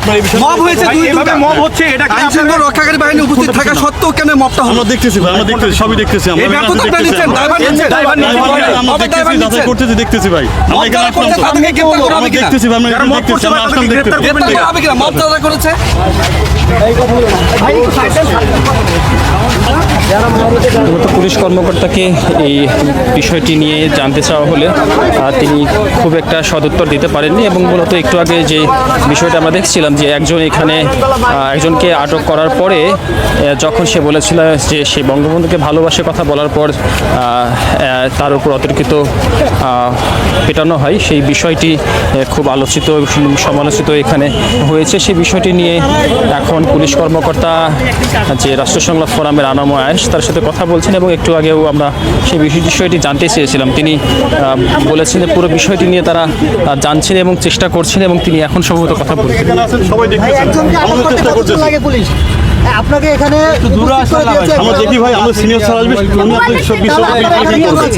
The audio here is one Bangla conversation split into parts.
আপনার এই বিষয়ে মব হয়েছে, এইভাবে মব হচ্ছে, এটা কি আইনশৃঙ্খলা রক্ষাকারী বাহিনী উপস্থিত থাকা সত্ত্বেও কেন মবটা হলো? আমরা দেখতেছি ভাই, আমরা দেখতেছি, সবই দেখতেছি আমরা। এই ব্যর্থতা আপনারা নিচ্ছেন, দায়ভার নিচ্ছেন, আমরা দেখতেছি, যাচাই করতেছি, দেখতেছি ভাই। আমরা এখানে আসলাম তো, তাদেরকে গ্রেফতার করা হবে কিনা? দেখতেছি ভাই, আমরা এখানে দেখতেছি, আমরা আসলাম গ্রেফতার দেখতেছি। করা হবে কিনা? মব যারা করেছে পুলিশ কর্মকর্তাকে এই বিষয়টি নিয়ে জানতে চাওয়া হলে তিনি খুব একটা সদুত্তর দিতে পারেননি এবং মূলত একটু আগে যে বিষয়টা আমরা দেখছিলাম যে একজনকে আটক করার পরে যখন সে বলেছিল যে সে বঙ্গবন্ধুকে ভালোবাসে কথা বলার পর তার উপর অতর্কিত পেটানো হয়, সেই বিষয়টি খুব আলোচিত সমালোচিত এখানে হয়েছে। সেই বিষয়টি নিয়ে এখন পুলিশ কর্মকর্তা যে রাষ্ট্র সংলাপ ফোরামের আনাম আয়েশ তার সাথে কথা বলছেন এবং একটু আগেও আমরা সেই বিষয়টি জানতে চেয়েছিলাম। তিনি বলেছেন যে পুরো বিষয়টি নিয়ে তারা জানছেন এবং চেষ্টা করছেন এবং তিনি এখন সম্ভবত কথা বলছেন। সবাই দেখতেছি, আমরা চেষ্টা করতেছি। আপনাকে এখানে আমরা দেখি ভাই, আমরা সিনিয়র স্যার আসবে, উনি আপনাদের সব বিষয়টা ব্রিফিং করবেন।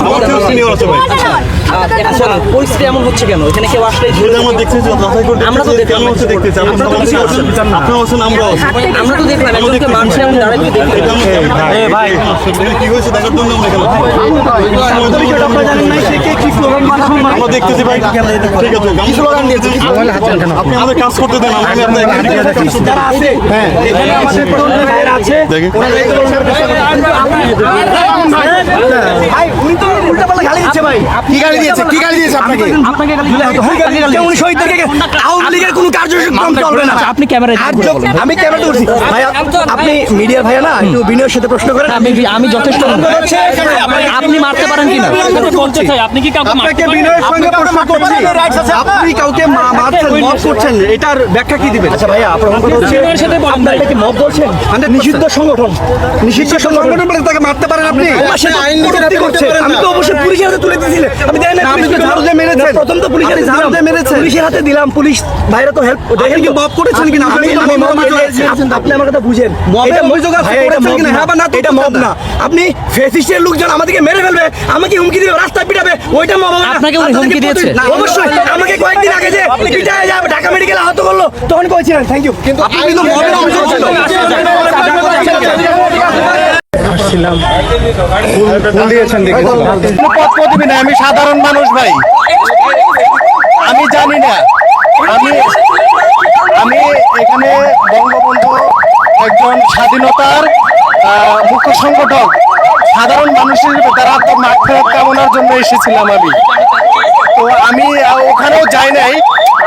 আমার থেকে সিনিয়র আছে ভাই। পরিস্থিতি এমন হচ্ছে কেন? এখানে কেউ আসলে আমরা দেখতেছি, যাচাই করতে আমরা তো কেন হচ্ছে দেখতেছি। আপনারা আছেন, আমরাও আছি। আমরা তো দেখলাম একজনকে মারছে এবং দাঁড়াতে দেখলাম। ভাই কি হয়েছে দেখার জন্য আমরা এখানে। আমরা দেখতেছি ভাই, ঠিক আছে, গান স্লোগান দিয়েছি। আপনি আমাদের কাজ করতে দেন, আমি আপনাদের যারা আছে, হ্যাঁ এখানে আমাদের ভাইরা আছে, দেখেন ভাই উনি তো উল্টাপাল্টা গালি দিচ্ছে ভাই। কি গালি দিয়েছে? কি গালি দিয়েছে আপনাকে? আপনাকে গালি দিয়েছে। উনি শহীদদেরকে আওয়ামী লীগের কোনো কার্যক্রম চলবে না। আপনি ক্যামেরায় আমি ক্যামেরা ধরছি ভাই। আপনি মিডিয়ার ভাইয়া না, একটু বিনয়ের সাথে প্রশ্ন করেন। আমি যথেষ্ট আপনি মারতে পারেন কিনা? আপনি কি কাউকে আপনাকে বিনয়ের সঙ্গে প্রশ্ন করছি, আপনি কাউকে মারছেন, মব করছেন, এটার ব্যাখ্যা কি দিবেন? আচ্ছা ভাইয়া, আপনার আপনারা এটাকে মব বলছেন? নিষিদ্ধ সংগঠন, নিষিদ্ধ সংগঠন বলে তাকে মারতে পারেন আপনি? আমি তো অবশ্যই পুলিশের হাতে তুলে দিয়েছিল। আমি দেন না, আপনি তো ঝাড়ু দিয়ে মেরেছেন। প্রথম তো পুলিশের হাতে ঝাড়ু দিয়ে মেরেছেন। পুলিশের হাতে দিলাম, পুলিশ ভাইরা তো হেল্প দেখেন কি মব করেছেন কিনা? আপনি আমার কথা বুঝেন। মবের অভিযোগ আছে, করেছেন কিনা? হ্যাঁ বা না? এটা মব না। আপনি ফেসিস্টের লোকজন আমাদেরকে মেরে ফেলবে, আমাকে হুমকি দিবে, রাস্তায় পিটাবে, ওইটা মব হবে না। আপনাকে উনি হুমকি দিয়েছে? অবশ্যই। আমাকে কয়েকদিন আগে যে পিটায় যাবে, ঢাকা মেডিকেলে আহত করলো, তখন কইছিলেন থ্যাংক ইউ। কিন্তু আপনি কিন্তু মবের অভিযোগ ছিল। আমি সাধারণ মানুষ ভাই, আমি জানি না। আমি এখানে বঙ্গবন্ধু একজন স্বাধীনতার মুখ্য সংগঠক, সাধারণ মানুষের তারা তো মাঠ ফেরত কামনার জন্য এসেছিলাম আমি। তো আমি ওখানেও যাই নাই,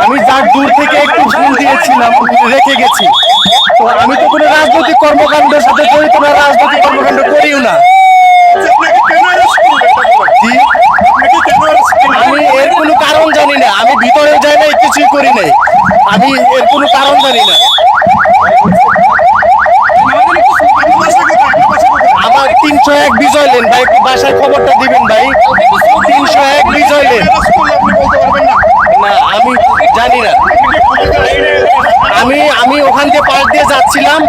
আমি যার দূর থেকে একটু ফুল দিয়েছিলাম, রেখে গেছি। তো আমি তো কোনো রাজনৈতিক কর্মকাণ্ডের সাথে জড়িত না, রাজনৈতিক কর্মকাণ্ড করিও না। আমি এর কোনো কারণ জানি না, আমি ভিতরেও যাই নাই, কিছুই করি নাই, আমি এর কোনো কারণ জানি না। আমার 301 বিজয় লেন ভাই, একটু বাসায় খবরটা দিবেন ভাই। 301 বিজয় লেন। না আমি জানি না। আমি ওখান দিয়ে পাশ দিয়ে যাচ্ছিলাম,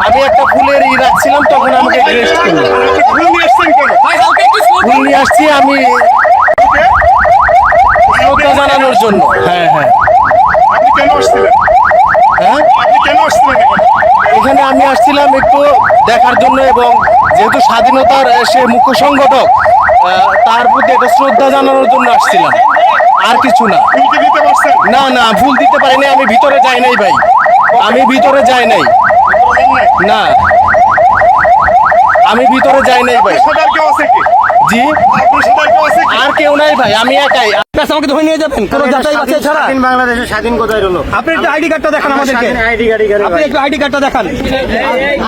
আমি একটা ফুলের রাখছিলাম, তখন আমাকে অ্যারেস্ট করলো। ফুল নিয়ে আসছি আমি শ্রদ্ধা জানানোর জন্য। হ্যাঁ হ্যাঁ, আপনি কেন আসছিলেন? হ্যাঁ আপনি কেন আসছিলেন? এখানে আমি আসছিলাম একটু দেখার জন্য, এবং যেহেতু স্বাধীনতার সে মুখ্য সংগঠক, তার প্রতি একটা শ্রদ্ধা জানানোর জন্য আসছিলাম, আর কিছু না। না না, ভুল দিতে পারিনি, আমি ভিতরে যাই নাই ভাই, আমি ভিতরে যাই নাই। না আমি ভিতরে যাই নাই ভাই। জি আর কেউ নাই ভাই, আমি একাই। আমাকে ধরে নিয়ে যাবেন কোনো যাচাই বাছাই ছাড়া? বাংলাদেশের স্বাধীন কোথায় হলো? আপনি একটু আইডি কার্ডটা দেখান আমাদেরকে। আপনি একটু আইডি কার্ডটা দেখান।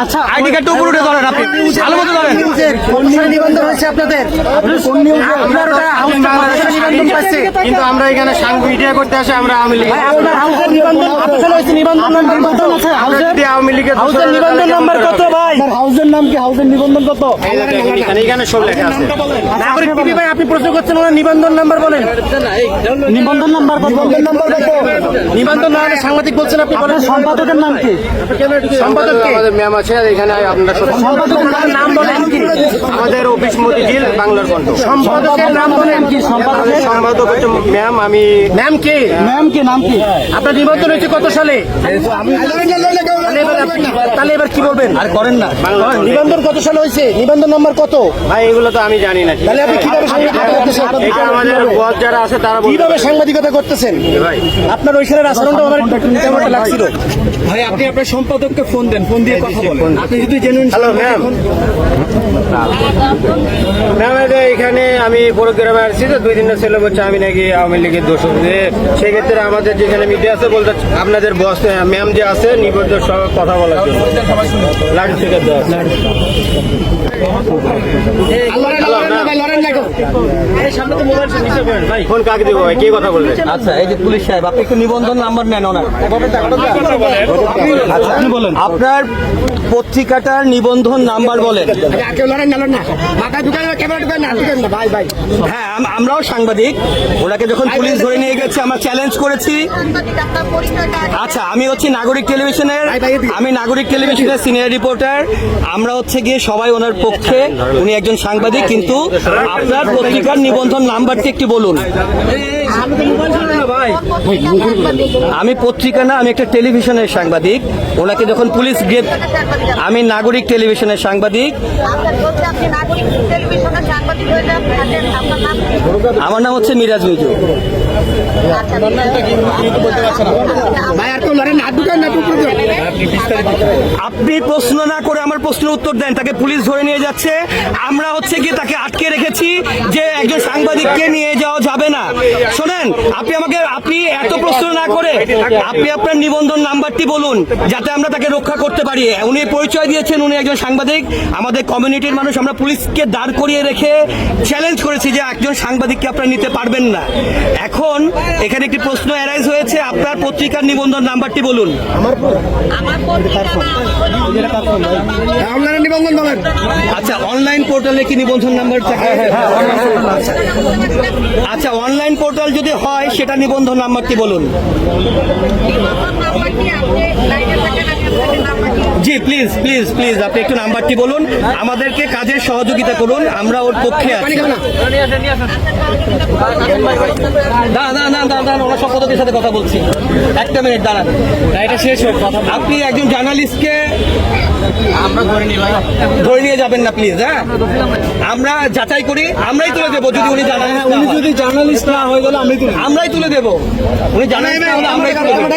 আচ্ছা আইডি কার্ডটা উপরে উঠে ধরেন, আপনি ভালো মতো ধরেন। কোন নিয়মে নিবন্ধন হয়েছে আপনাদের? কোন নিয়মে আপনার ওটা হাউস বাংলাদেশের নিবন্ধন পাচ্ছে? কিন্তু আমরা এখানে ভিডিও করতে আসি, আমরা আওয়ামী লীগ। আপনার হাউসের নিবন্ধন আপনার হয়েছে, নিবন্ধন নাম্বার কত আছে? আওয়ামী লীগের হাউসের নিবন্ধন নাম্বার কত ভাই? হাউসের নাম কি? হাউসের নিবন্ধন কত? এখানে সব লেখা আছে। নাগরিক টিভি ভাই, আপনি প্রশ্ন করছেন, ওনার নিবন্ধন নাম্বার বলেন। নিবন্ধন নাম্বার কত? নিবন্ধন না হলে সাংবাদিক বলছেন আপনি বলেন। সম্পাদকের নাম কি? সম্পাদক কে? আমাদের ম্যাম আছে এখানে, আপনারা সম্পাদকের নাম বলেন কি? আমাদের অফিস মতিঝিল বাংলার কণ্ঠ। সম্পাদকের নাম বলেন কি? আমাদের সম্পাদক হচ্ছে ম্যাম। আমি নাম কি? নাম কি? আপনার নিবন্ধন হয়েছে কত সালে? তাহলে এবার কি বলবেন? আর করেন না। নিবন্ধন কত সালে হয়েছে? নিবন্ধন নাম্বার কত? ভাই এগুলো তো আমি জানি না। তাহলে আপনি কিভাবে সাংবাদিকতা করতেছেন? এটা আমাদের বস যারা আছে তারা বলতে কিভাবে সাংবাদিকতা করতেছেন? ভাই। আপনার ওইখানের আচরণটা আমার কেমন একটা লাগছিল। ভাই আপনি আপনার সম্পাদককে ফোন দেন, ফোন দিয়ে কথা বলেন। আপনি যদি জেনুইন। Hello ma'am. ম্যাম এখানে আমি প্রোগ্রামে আসছি তো 2 দিনের ছেলে বলছে আমি নাকি আওয়ামী লীগের দোষ। সেক্ষেত্রে আমাদের যেখানে মিডিয়া আছে বলতে আপনাদের বস ম্যাম যে আছে নিবন্ধ সব কথা বলার জন্য লাঠি থেকে দেওয়া। ফোন কাকে দেবো ভাই? কে কথা বলবে? আচ্ছা এই যে পুলিশ সাহেব, আপনি একটু নিবন্ধন নাম্বার নেন ওনার। আপনি বলেন আপনার পত্রিকাটার নিবন্ধন নাম্বার বলেন। হ্যাঁ আমরাও সাংবাদিক। ওনাকে যখন পুলিশ ধরে নিয়ে গেছে আমরা চ্যালেঞ্জ করেছি। আচ্ছা আমি হচ্ছে নাগরিক টেলিভিশনের সিনিয়র রিপোর্টার। আমরা হচ্ছে গিয়ে সবাই ওনার পক্ষে, উনি একজন সাংবাদিক। কিন্তু আপনার পত্রিকার নিবন্ধন নাম্বারটি একটু বলুন। আমি পত্রিকা না, আমি একটা টেলিভিশনের সাংবাদিক। ওনাকে যখন পুলিশ আমি নাগরিক টেলিভিশনের সাংবাদিক। আমার নাম হচ্ছে মিরাজ মিজু। আপনি প্রশ্ন না করে আমার প্রশ্নের উত্তর দেন। তাকে পুলিশ ধরে নিয়ে যাচ্ছে, আমরা হচ্ছে গিয়ে তাকে আটকে রেখেছি যে একজন সাংবাদিককে নিয়ে যাওয়া যাবে না। শোনেন, আপনি এত প্রশ্ন না করে আপনি আপনার নিবন্ধন নাম্বারটি বলুন যাতে আমরা তাকে রক্ষা করতে পারি। উনি পরিচয় দিয়েছেন উনি একজন সাংবাদিক, আমাদের কমিউনিটির মানুষ। আমরা পুলিশকে দাঁড় করিয়ে রেখে চ্যালেঞ্জ করেছি যে একজন সাংবাদিককে আপনারা নিতে পারবেন না। এখন এখানে একটি প্রশ্ন অ্যারাইজ হয়েছে, আপনার পত্রিকার নিবন্ধন নাম্বারটি বলুন। নিবন্ধন বলেন। আচ্ছা অনলাইন পোর্টালে কি নিবন্ধন নাম্বার থাকে? আচ্ছা অনলাইন পোর্টাল যদি হয় সেটা নিবন্ধন নাম্বারটি বলুন। জি প্লিজ প্লিজ প্লিজ আপনি একটু নাম্বারটি বলুন, আমাদেরকে কাজের সহযোগিতা করুন, আমরা ওর পক্ষে আছি। দাঁড়ান ওনার সম্পাদকের সাথে কথা বলছি, একটা মিনিট দাঁড়ান, এটা শেষ হোক। আপনি একজন জার্নালিস্টকে আমরা ধরে নিয়ে যাবেন না প্লিজ। হ্যাঁ আমরা যাচাই করি, আমরাই তুলে দেবো যদি উনি জার্নালিস্ট। উনি যদি জার্নালিস্ট না হয়ে গেলে আমরাই তুলে দেবো। উনি জার্নালিস্ট না হলে আমরাই তুলে দেবো।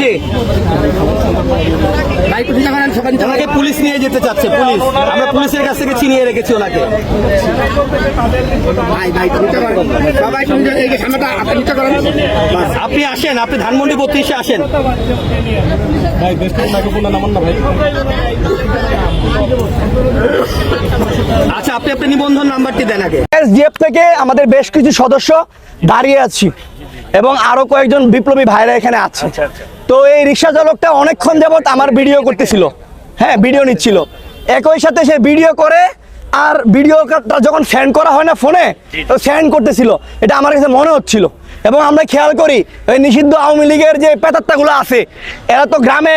জি ওনাকে পুলিশ নিয়ে যেতে চাচ্ছে, পুলিশ। আমরা পুলিশের কাছ থেকে ছিনিয়ে রেখেছি ওনাকে। আপনি আসেন, আপনি ধানমন্ডি 32-এ আসেন। আচ্ছা আপনি আপনার নিবন্ধন নাম্বারটি দেন আগে। এসডিএফ থেকে আমাদের বেশ কিছু সদস্য দাঁড়িয়ে আছি এবং আরো কয়েকজন বিপ্লবী ভাইরা এখানে আছে। তো এই রিক্সা চালকটা অনেকক্ষণ যাবত আমার ভিডিও করতেছিল, হ্যাঁ ভিডিও নিচ্ছিল। একই সাথে সে ভিডিও করে আর ভিডিওটা যখন সেন্ড করা হয় না ফোনে, তো সেন্ড করতেছিল, এটা আমার কাছে মনে হচ্ছিল। এবং আমরা খেয়াল করি ওই নিষিদ্ধ আওয়ামী লীগের যে পেতাত্তাগুলো আছে, এরা তো গ্রামে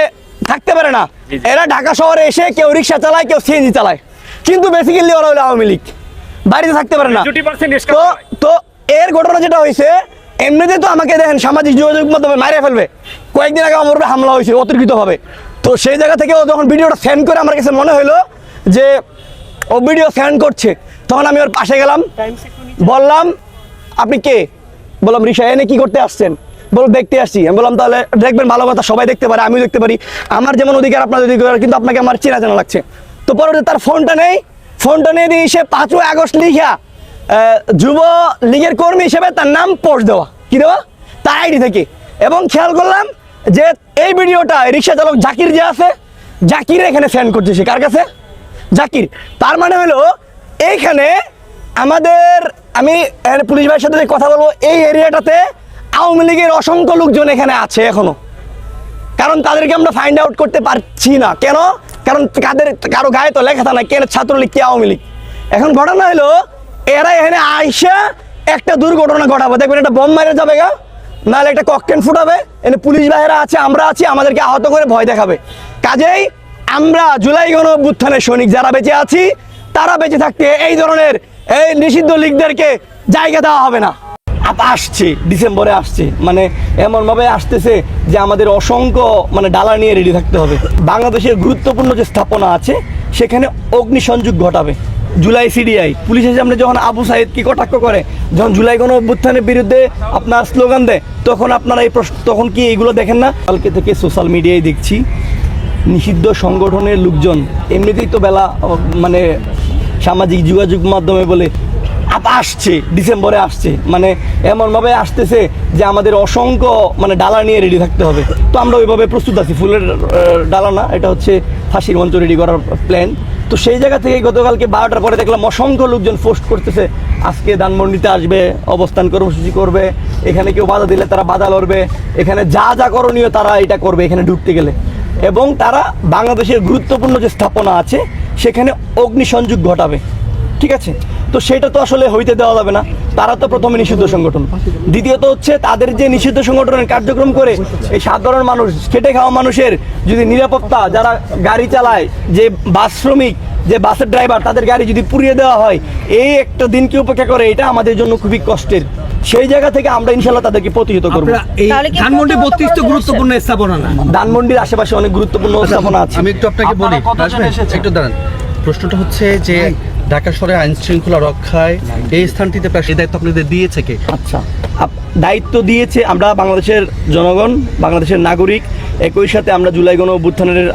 থাকতে পারে না, এরা ঢাকা শহরে এসে কেউ রিক্সা চালায়, কেউ সিএনজি চালায়, কিন্তু বেসিক্যালি ওরা হলো আওয়ামী লীগ, বাড়িতে থাকতে পারে না। তো এর ঘটনা যেটা হয়েছে, এমনিতে তো আমাকে দেখেন সামাজিক যোগাযোগ মাধ্যমে মারিয়ে ফেলবে। কয়েকদিন আগে আমার উপরে হামলা হয়েছে অতর্কিতভাবে। তো সেই জায়গা থেকে ও যখন ভিডিওটা সেন্ড করে আমার কাছে মনে হলো যে ও ভিডিও সেন্ড করছে, তখন আমি ওর পাশে গেলাম, বললাম আপনি কে? বললাম রিক্সা এনে কি করতে আসছেন? বলো দেখতে আসছি। আমি বললাম তাহলে দেখবেন, ভালো কথা, সবাই দেখতে পারে, আমিও দেখতে পারি, আমার যেমন অধিকার আপনাদের অধিকার, কিন্তু আপনাকে আমার চেনা জানা লাগছে। তো পরে তার ফোনটা নিয়ে দিয়ে সে 5ই আগস্ট লিখা যুব লীগের কর্মী হিসেবে তার নাম পোস্ট দেওয়া, কি দেওয়া, তার আইডি থেকে। এবং খেয়াল করলাম যে এই ভিডিওটা রিক্সা চালক জাকির যে আছে, জাকির এখানে সেন্ড করছে। সে কার কাছে? জাকির। তার মানে হলো এইখানে আমি পুলিশ ভাইয়ের সাথে কথা বলবো, এই এরিয়াটাতে আওয়ামী লীগের অসংখ্য লোকজন এখানে আছে এখনো, কারণ তাদেরকে আমরা ফাইন্ড আউট করতে পারছি না। কেন? কারণ কারো গায়ে তো লেখা থাকে কেন ছাত্রলীগ কে আওয়ামী লীগ। এখন ঘটনা হলো এরা এখানে আইসা একটা দুর্ঘটনা ঘটাবে, দেখবেন একটা বোম মারে যাবে গা, নাহলে একটা ককটেল ফুটাবে, এখানে পুলিশ ভাইয়েরা আছে, আমরা আছি, আমাদেরকে আহত করে ভয় দেখাবে। কাজেই আমরা জুলাই গণ অভ্যুত্থানের সৈনিক যারা বেঁচে আছি তারা বেঁচে থাকতে এই ধরনের এই নিষিদ্ধ লীগদেরকে জায়গা দেওয়া হবে না। আসছে ডিসেম্বরে আসছে, মানে এমনভাবে আসতেছে যে আমাদের অসংখ্য মানে ডালা নিয়ে রেডি থাকতে হবে। বাংলাদেশের গুরুত্বপূর্ণ যে স্থাপনা আছে সেখানে অগ্নিসংযোগ ঘটাবে। জুলাই সিডিআই পুলিশের সামনে যখন আবু সাইদকে কটাক্ষ করে, যখন জুলাই গণ অভ্যুত্থানের বিরুদ্ধে আপনার স্লোগান দেয়, তখন আপনারা এই তখন কি এইগুলো দেখেন না? কালকে থেকে সোশ্যাল মিডিয়ায় দেখছি নিষিদ্ধ সংগঠনের লোকজন এমনিতেই তো বেলা মানে সামাজিক যোগাযোগ মাধ্যমে বলে আসছে ডিসেম্বরে আসছে, মানে এমনভাবে আসতেছে যে আমাদের অসংখ্য মানে ডালা নিয়ে রেডি থাকতে হবে। তো আমরা ওইভাবে প্রস্তুত আছি, ফুলের ডালা না, এটা হচ্ছে ফাঁসির মঞ্চ রেডি করার প্ল্যান। তো সেই জায়গা থেকে গতকালকে 12টার পরে দেখলাম অসংখ্য লোকজন পোস্ট করতেছে আজকে ধানমন্ডিতে আসবে, অবস্থান কর্মসূচি করবে, এখানে কেউ বাধা দিলে তারা বাধা লড়বে, এখানে যা যা করণীয় তারা এটা করবে এখানে ঢুকতে গেলে। এবং তারা বাংলাদেশের গুরুত্বপূর্ণ যে স্থাপনা আছে সেখানে অগ্নিসংযোগ ঘটাবে, ঠিক আছে? তো সেটা তো আসলে হইতে দেওয়া যাবে না। তারা তো প্রথমে নিষিদ্ধ সংগঠন, দ্বিতীয়ত হচ্ছে তাদের যে নিষিদ্ধ সংগঠনের কার্যক্রম করে এই সাধারণ মানুষ, খেটে খাওয়া মানুষের যদি নিরাপত্তা, যারা গাড়ি চালায়, যে বাস শ্রমিক, যে বাসের ড্রাইভার, তাদের গাড়ি যদি পুড়িয়ে দেওয়া হয়, এই একটা দিনকে উপেক্ষা করে, এটা আমাদের জন্য খুবই কষ্টের। সেই জায়গা থেকে আমরা ইনশাল্লাহ তাদেরকে প্রতিহত করবো। ধানমন্ডি 32 তো গুরুত্বপূর্ণ স্থাপনা না? ধানমন্ডির আশেপাশে অনেক গুরুত্বপূর্ণ স্থাপনা আছে। আমি একটু আপনাকে বলি, একটু দাঁড়ান। প্রশ্নটা হচ্ছে যে ঢাকা শহরে আইন শৃঙ্খলা রক্ষায় এই স্থানটিতে প্রায় দায়িত্ব আপনাদের দিয়েছে কে? আচ্ছা, দায়িত্ব দিয়েছে আমরা বাংলাদেশের জনগণ, বাংলাদেশের নাগরিক, একই সাথে আমরা জুলাই গণ অভ্যুত্থানের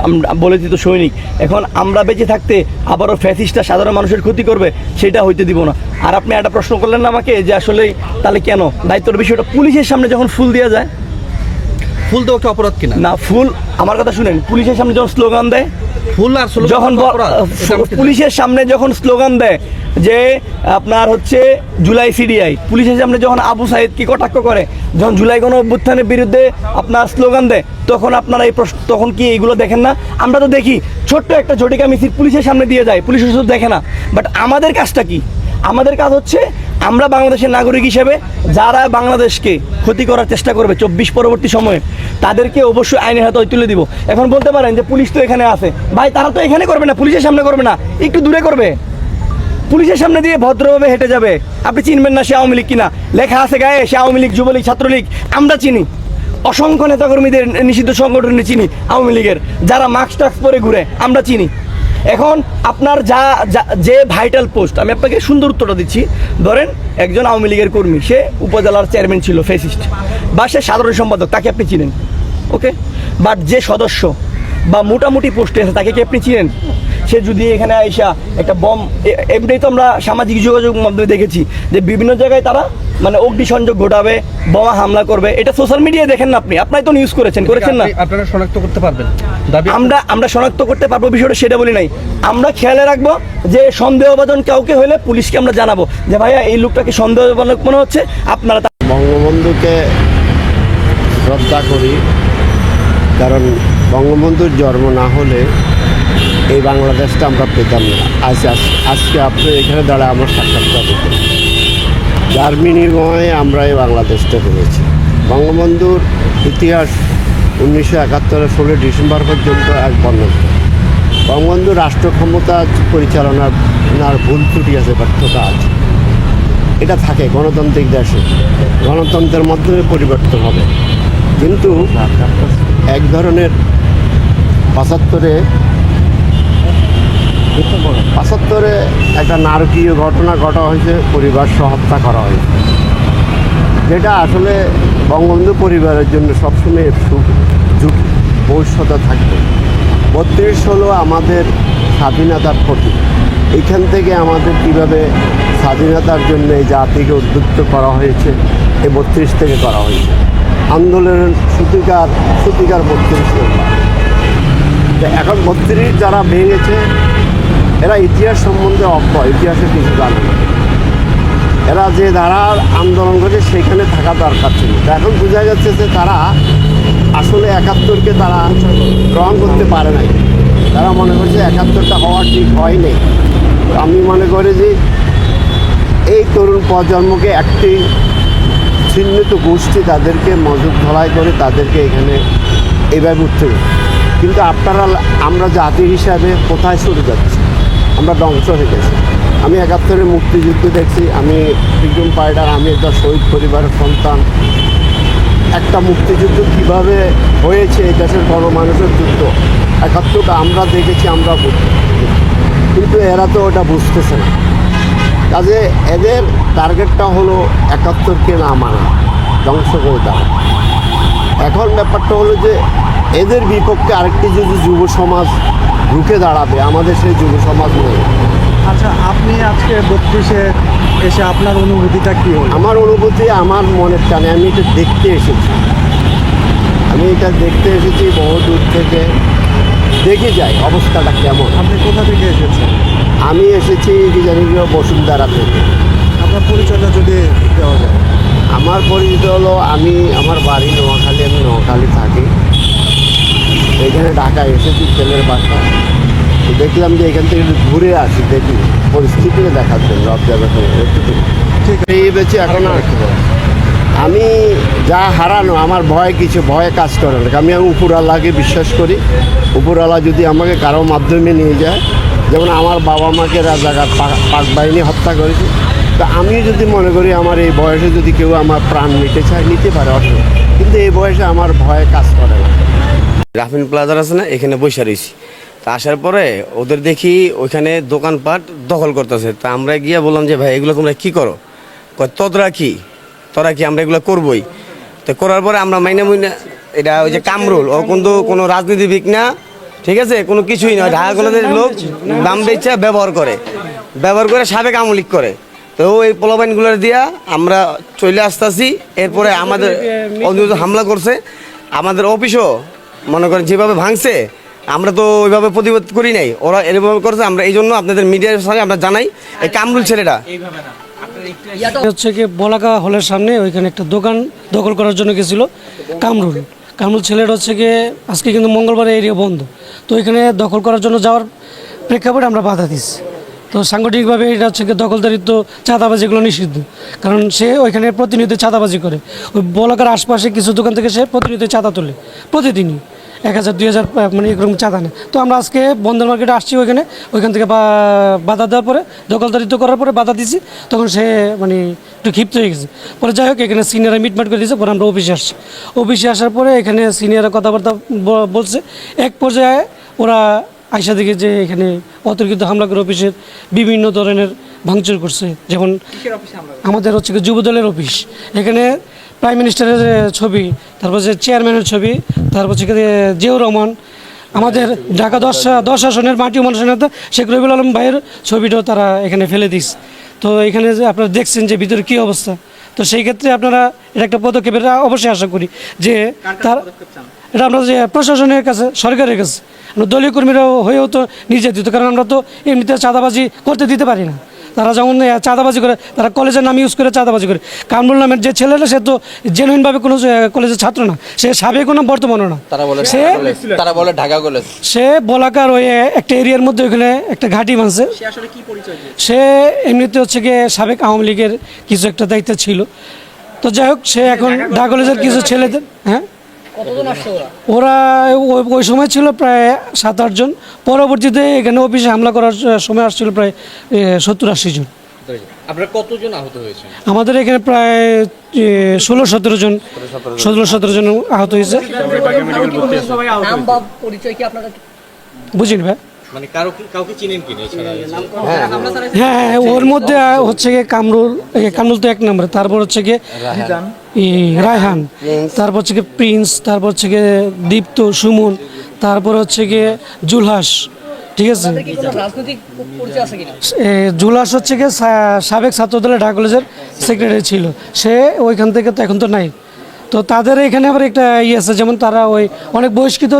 বলেছি তো সৈনিক। এখন আমরা বেঁচে থাকতে আবারও ফ্যাসিস্টরা সাধারণ মানুষের ক্ষতি করবে, সেটা হইতে দিব না। আর আপনি একটা প্রশ্ন করলেন না আমাকে যে আসলে তাহলে কেন দায়িত্বের বিষয়টা, পুলিশের সামনে যখন ফুল দেওয়া যায়, ফুল দেওয়া কি অপরাধ কিনা? না, ফুল, আমার কথা শুনেন, পুলিশের সামনে যখন স্লোগান দেয়, ফুল আর যখন পুলিশের সামনে যখন স্লোগান দেয় যে আপনার হচ্ছে জুলাই সিডিআই, পুলিশের সামনে যখন আবু সাইদকে কটাক্ষ করে, যখন জুলাই গণ অভ্যুত্থানের বিরুদ্ধে আপনার স্লোগান দেয়, তখন আপনারা এই তখন কি এইগুলো দেখেন না? আমরা তো দেখি ছোট্ট একটা ঝটিকা মিছিল পুলিশের সামনে দিয়ে যায়, পুলিশ শুধু দেখে না। বাট আমাদের কাজটা কি? আমাদের কাজ হচ্ছে আমরা বাংলাদেশের নাগরিক হিসেবে যারা বাংলাদেশকে ক্ষতি করার চেষ্টা করবে 24 পরবর্তী সময়ে, তাদেরকে অবশ্যই আইনের হাতে তুলে দিব। এখন বলতে পারেন যে পুলিশ তো এখানে আছে, ভাই তারা তো এখানে করবে না, পুলিশের সামনে করবে না, একটু দূরে করবে, পুলিশের সামনে দিয়ে ভদ্রভাবে হেঁটে যাবে। আপনি চিনবেন না সে আওয়ামী লীগ কিনা, লেখা আছে গায়ে সে আওয়ামী লীগ, যুবলীগ, ছাত্রলীগ, আমরা চিনি। অসংখ্য নেতাকর্মীদের নিষিদ্ধ সংগঠনে চিনি, আওয়ামী লীগের যারা মাস্ক টাস্ক পরে ঘুরে, আমরা চিনি। এখন আপনার যে ভাইটাল পোস্ট, আমি আপনাকে সুন্দর উত্তরটা দিচ্ছি। ধরেন একজন আওয়ামী লীগের কর্মী, সে উপজেলার চেয়ারম্যান ছিল, ফেসিস্ট, বা সে সাধারণ সম্পাদক, তাকে আপনি চিনেন, ওকে? বাট যে সদস্য বা মোটামুটি পোস্টে আছে তাকে কি আপনি চিনেন? সে যদি এখানে আইসা একটা বম, এমনিই তো আমরা সামাজিক যোগাযোগ মাধ্যমে দেখেছি যে বিভিন্ন জায়গায় তারা মানে অগ্নিসংযোগ ঘটাবে, বোমা হামলা করবে, এটা সোশ্যাল মিডিয়ায় দেখেন না আপনি, আপনারাই তো নিউজ করেছেন না? আপনারা শনাক্ত করতে পারবেন? আমরা শনাক্ত করতে পারবো, বিষয়টা সেটা বলি নাই। আমরা খেয়ালে রাখবো যে সন্দেহভাজন কাউকে হলে পুলিশকে আমরা জানাবো যে ভাইয়া এই লোকটাকে সন্দেহজনক মনে হচ্ছে, আপনারা। বঙ্গবন্ধুকে শ্রদ্ধা করি, কারণ বঙ্গবন্ধুর জন্ম না হলে এই বাংলাদেশটা আমরা পেতাম না। আজকে আপনি এখানে দাঁড়ায় আমার সাক্ষাৎকার দিতে, যার বিনিময়ে আমরা এই বাংলাদেশটা পেয়েছি। বঙ্গবন্ধুর ইতিহাস 1971 16 ডিসেম্বর পর্যন্ত এক বর্ণনা। বঙ্গবন্ধু রাষ্ট্র ক্ষমতা পরিচালনার ভুল ত্রুটি আছে, ব্যর্থতা আছে, এটা থাকে গণতান্ত্রিক দেশে, গণতন্ত্রের মাধ্যমে পরিবর্তন হবে। কিন্তু এক ধরনের 75-এ একটা নারকীয় ঘটনা ঘটা হয়েছে, পরিবার সহ হত্যা করা হয়েছে, যেটা আসলে বঙ্গবন্ধু পরিবারের জন্য সবসময় ঝুঁকি, ভবিষ্যতে থাকবে। 32 হলো আমাদের স্বাধীনতার প্রতীক। এইখান থেকে আমাদের কীভাবে স্বাধীনতার জন্য এই জাতিকে উদ্বুদ্ধ করা হয়েছে, এই 32 থেকে করা হয়েছে আন্দোলনের সূতিকার 32। এখন 32 যারা ভেঙেছে এরা ইতিহাস সম্বন্ধে অজ্ঞ, ইতিহাসের কিছু জানে না। এরা যে ধারার আন্দোলন করেছে সেখানে থাকা দরকার ছিল। এখন বোঝা যাচ্ছে যে তারা আসলে 71কে তারা গ্রহণ করতে পারে নাই। তারা মনে করছে 71টা হওয়া ঠিক হয়নি। আমি মনে করি যে এই তরুণ প্রজন্মকে একটি চিহ্নিত গোষ্ঠী তাদেরকে মজুদ ধলাই করে তাদেরকে এখানে এইভাবে উঠতে হবে। কিন্তু আমরা জাতি হিসাবে কোথায় চলে যাচ্ছি? আমরা ধ্বংস হয়ে গেছি। আমি ৭১ মুক্তিযুদ্ধ দেখছি, আমি ফ্রিডম ফাইটার, আমি একটা শহীদ পরিবারের সন্তান। একটা মুক্তিযুদ্ধ কিভাবে হয়েছে এই দেশের গণমানুষের যুদ্ধ ৭১ আমরা দেখেছি, আমরা বুঝি, কিন্তু এরা তো ওটা বুঝতেছে না। কাজে এদের টার্গেটটা হলো ৭১কে না মানা, ধ্বংস করে দেওয়া। এখন ব্যাপারটা হলো যে এদের বিপক্ষে আরেকটি যদি যুব সমাজ রুখে দাঁড়াবে, আমাদের সেই যুব সমাজ নেই। আচ্ছা, আপনি আজকে 32-এ এসে আপনার অনুভূতিটা কি হলো? আমার অনুভূতি, আমার মনের টানে আমি এটা দেখতে এসেছি। বহু দূর থেকে দেখে যাই অবস্থাটা কেমন। আপনি কোথা থেকে এসেছেন? আমি এসেছি কি জানি বসুন্ধরা থেকে। আপনার পরিচয়টা যদি দেওয়া যায়। আমার পরিচয় হলো, আমার বাড়ি নোয়াখালী, আমি নোয়াখালী থাকি। এখানে ঢাকা এসেছি ছেলের বাসা। তো দেখলাম যে এখান থেকে একটু ঘুরে আসি, দেখি পরিস্থিতিটা দেখার জন্য অবজারভেশন। ঠিক এই বেঁচে এখন আর আমি যা হারানো, আমার ভয়ে কাজ করে না। আমি উপরওয়ালাকে বিশ্বাস করি। উপরওয়ালা যদি আমাকে কারো মাধ্যমে নিয়ে যায়, যেমন আমার বাবা মাকে রাজাকার পাক বাহিনী হত্যা করেছে, তা আমি যদি মনে করি আমার এই বয়সে যদি কেউ আমার প্রাণ নিতে চায়, নিতে পারে অসুবিধা, কিন্তু এই বয়সে আমার ভয়ে কাজ করে না। রাফিন প্লাজার আছে না, এখানে বসে রয়েছি। তা আসার পরে ওদের দেখি ওইখানে দোকানপাট দখল করতেছে। তা আমরা গিয়ে বললাম যে ভাই এগুলো তোমরা কি করো? কয় তোরা কি আমরা এগুলো করবোই। তো করার পরে আমরা মাইনা এটা ওই যে কামরুল, ও কিন্তু কোনো রাজনীতিবিদ না, ঠিক আছে, কোনো কিছুই নয়। ঢাকা কলেজের লোক দাম দিচ্ছে, ব্যবহার করে সাবেক আওয়ামী লীগ করে। তো এই পোলাপাইনগুলোর দিয়া আমরা চলে আসতেছি। এরপরে আমাদের হামলা করছে, আমাদের অফিসও মনে করেন যেভাবে ভাঙছে, আমরা তো ওইভাবে প্রতিবাদ করি নাই, ওরা এরভাবে করছে। আমরা এই জন্য আপনাদের মিডিয়ার সঙ্গে আমরা জানাই, এই কামরুল ছেলেটা হচ্ছে কি বলাকা হলের সামনে ওইখানে একটা দোকান দখল করার জন্য গেছিল কামরুল ছেলেটা হচ্ছে কি আজকে কিন্তু মঙ্গলবার এরিয়া বন্ধ। তো ওইখানে দখল করার জন্য যাওয়ার প্রেক্ষাপটে আমরা বাধা দিচ্ছি। তো সাংগঠনিকভাবে এটা হচ্ছে কি দখলদারিত্ব, চাঁদাবাজি এগুলো নিষিদ্ধ। কারণ সে ওইখানে প্রতিনিয়ত চাঁদাবাজি করে। ওই বলাকার আশপাশে কিছু দোকান থেকে সে প্রতিনিয়ত চাঁদা তোলে, প্রতিদিনই 1000 2000 মানে এরকম চাঁদা নেয়। তো আমরা আজকে বন্দর মার্কেটে আসছি, ওইখান থেকে বাধা দেওয়ার পরে, দখলদারিত্ব করার পরে বাধা দিছি। তখন সে মানে একটু ক্ষিপ্ত হয়ে গেছে। পরে যাই হোক, এখানে সিনিয়ররা মিটমাট করে দিয়েছে। পরে আমরা অফিসে আসার পরে এখানে সিনিয়ররা কথাবার্তা বলছে। এক পর্যায়ে ওরা আইসা দেখে যে এখানে অতর্কিত হামলা করে অফিসের বিভিন্ন ধরনের ভাঙচুর করছে। যেমন আমাদের হচ্ছে যুবদলের অফিস, এখানে প্রাইম মিনিস্টারের ছবি, তারপর যে চেয়ারম্যানের ছবি, তারপর হচ্ছে জিয়াউর রহমান, আমাদের ঢাকা 10 আসনের মাটি উন্নয়ন নেতা শেখ রবিউল আলম ভাইয়ের ছবিটাও তারা এখানে ফেলে দিস। তো এখানে যে আপনারা দেখছেন যে ভিতরে কী অবস্থা। তো সেই ক্ষেত্রে আপনারা এটা একটা পদক্ষেপের অবশ্যই আশা করি যে এটা আমরা যে প্রশাসনের কাছে, সরকারের কাছে, দলীয় কর্মীরাও হয়েও তো নির্যাতিত। কারণ আমরা তো এমনিতে চাঁদাবাজি করতে দিতে পারি না। তারা যেমন চাঁদাবাজি করে, তারা কলেজের নাম ইউজ করে চাঁদাবাজি করে। কামরুল নামের যে ছেলেটা, সে তো জেনুইনভাবে কোনো কলেজের ছাত্র না, সে সাবেকও না, বর্তমানও না। তারা বলে ঢাকা কলেজ। সে বলাকার ওই একটা এরিয়ার মধ্যে ওইখানে একটা ঘাঁটি মানছে। সে এমনিতে হচ্ছে গিয়ে সাবেক আওয়ামী লীগের কিছু একটা দায়িত্ব ছিল। তো যাই হোক, সে এখন ঢাকা কলেজের কিছু ছেলেদের, হ্যাঁ, ওরা ওই সময় ছিল প্রায় 7-8 জন। পরবর্তীতে এখানে অফিসে হামলা করার সময় আসছিল প্রায় 70-80 জন। আপনারা কতজন আহত হয়েছে? আমাদের এখানে প্রায় 16-17 জন আহত হয়েছে। বুঝিনি ভাই, মানে কাউকে চিনেন কি? হ্যাঁ, ওর মধ্যে হচ্ছে গিয়ে কামরুল তো 1 নম্বরে, তারপর হচ্ছে গিয়ে রায়হান, তারপর হচ্ছে গিয়ে প্রিন্স, তারপর হচ্ছে গিয়ে দীপ্ত, সুমন, তারপর হচ্ছে গিয়ে জুলহাস। ঠিক আছে, জুলহাস হচ্ছে গিয়ে সাবেক ছাত্রদলের ঢাকা কলেজের সেক্রেটারি ছিল। সে ওইখান থেকে তো এখন তো নাই। তো তাদের এখানে আবার একটা আছে, যেমন তারা ওই অনেক বহিষ্কৃত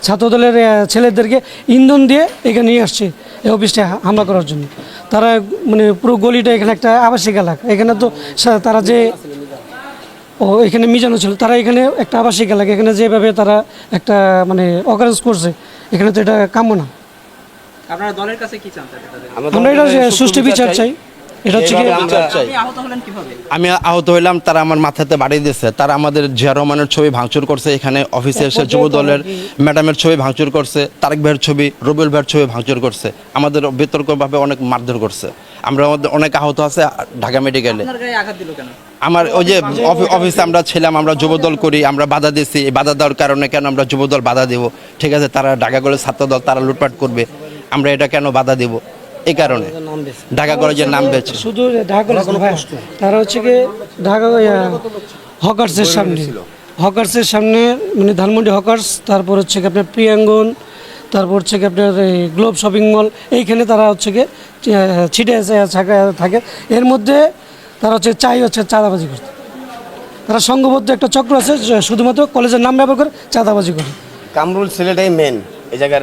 ছাত্রদলের ছেলেদেরকে ইন্ধন দিয়ে এখানে নিয়ে আসছে এই অফিসটা হামলা করার জন্য। তারা মানে পুরো গলিটা এখানে একটা আবাসিক এলাকা, এখানে তো তারা যে এখানে মিজানো ছিল, তারা এখানে একটা আবাসিক এলাকা, এখানে যেভাবে তারা একটা মানে অকারেন্স করছে, এখানে তো এটা কাম্য না। আপনারা দলের কাছে কি চান? আমরা এটা সুষ্ঠু বিচার চাই, এটা হচ্ছে কি আমি আহত হইলাম, তারা আমার মাথাতে বাড়ি দিয়েছে, তারা আমাদের জিয়া রহমানের ছবি ভাঙচুর করছে, এখানে অফিসে এসে যুব দলের ম্যাডামের ছবি ভাঙচুর করছে, তারেক ভাইয়ের ছবি, রবিউল ভাইয়ের ছবি ভাঙচুর করছে, আমাদের বিতর্কভাবে অনেক মারধর করছে। আমরা আমাদের অনেক আহত আছে ঢাকা মেডিকেলে। আমার ওই যে অফিসে আমরা ছিলাম, আমরা যুবদল করি, আমরা বাধা দিয়েছি, এই বাধা দেওয়ার কারণে কেন আমরা যুবদল বাধা দেব? ঠিক আছে, তারা ঢাকা কলেজ ছাত্রদল, তারা লুটপাট করবে, আমরা এটা কেন বাধা দেব? এই কারণে ঢাকা কলেজের নাম বেছে শুধু ঢাকা কলেজ না ভাই, তারা হচ্ছে কি ঢাকা হকার্সের সামনে, হকার্সের সামনে মানে ধানমন্ডি হকার্স, তারপর হচ্ছে কি আপনার প্রিয়াঙ্গন, তারপর হচ্ছে কি আপনার গ্লোব শপিং মল, এইখানে তারা হচ্ছে কি ছিটে থাকে। এর মধ্যে তারা হচ্ছে চাঁদাবাজি করতে, তারা সংঘবদ্ধ একটা চক্র আছে, শুধুমাত্র কলেজের নাম ব্যবহার করে চাঁদাবাজি করে। কামরুল ছেলেটাই মেন এই জায়গার